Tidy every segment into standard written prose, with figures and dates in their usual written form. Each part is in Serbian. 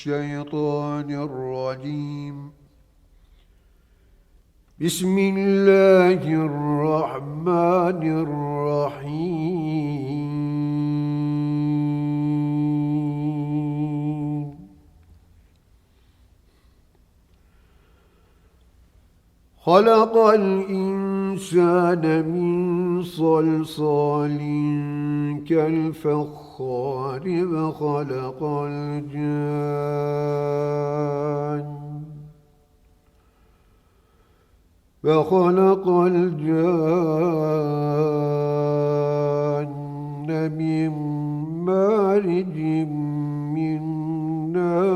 الشيطان الرجيم بسم الله الرحمن الرحيم خلق الإنسان من صلصال كالفخار وخلق الجان من مارج من نار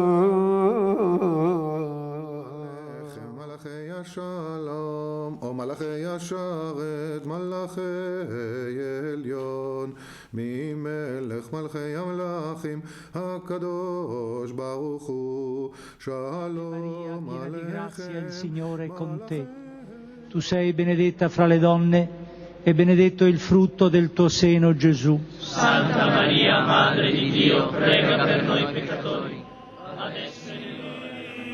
ملخي الشلام או מלאכי השרת מלאכי עליון ממלך מלכי המלאכים הקדוש ברוך הוא שלום Grazia il Signore è con te. Tu sei benedetta fra le donne e benedetto il frutto del tuo seno, Gesù. Santa Maria, Madre di Dio, prega per noi peccatori, adesso e nell'ora di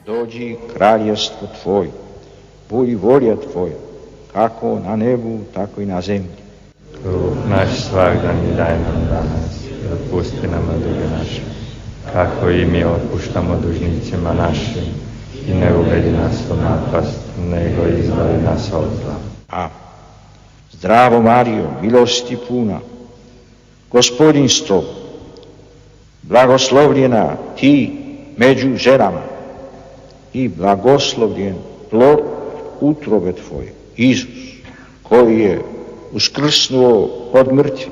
Dođi kraljevstvo Tvoje, budi volja Tvoja, kako na nebu, tako i na zemlji. Kruh naš svagdanji daj nam danas i otpusti nama duge naše, kako i mi otpuštamo dužnicima našim, i ne uvedi nas u napast, nego izbavi nas od zla. A zdravo Marijo, milosti puna, Gospodin s tobom, blagoslovljena ti među ženama i blagoslovljen plod utrobe Tvoje, Isus, koji je uskrsnuo od mrtvih.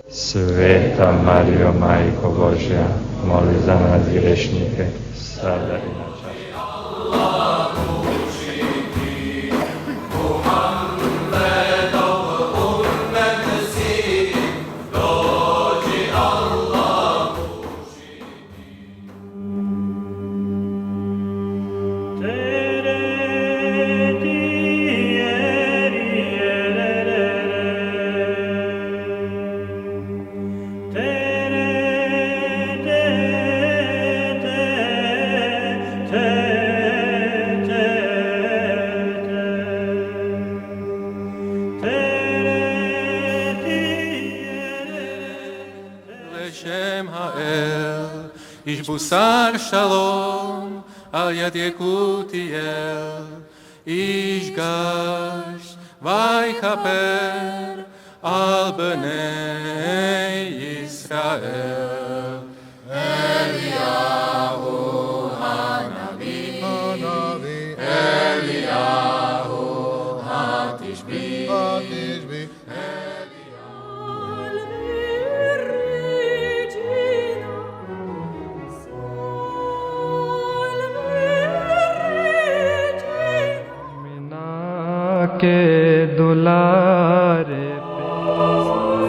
Sveta Marijo, Majko Božja, moli za nas grešnike, sada i na čas. איש בוסר שלום על יד יקותיאל, איש גש ויכפר על בני ישראל. אליהו הנביא, אליהו התשבי, के दुलारे पे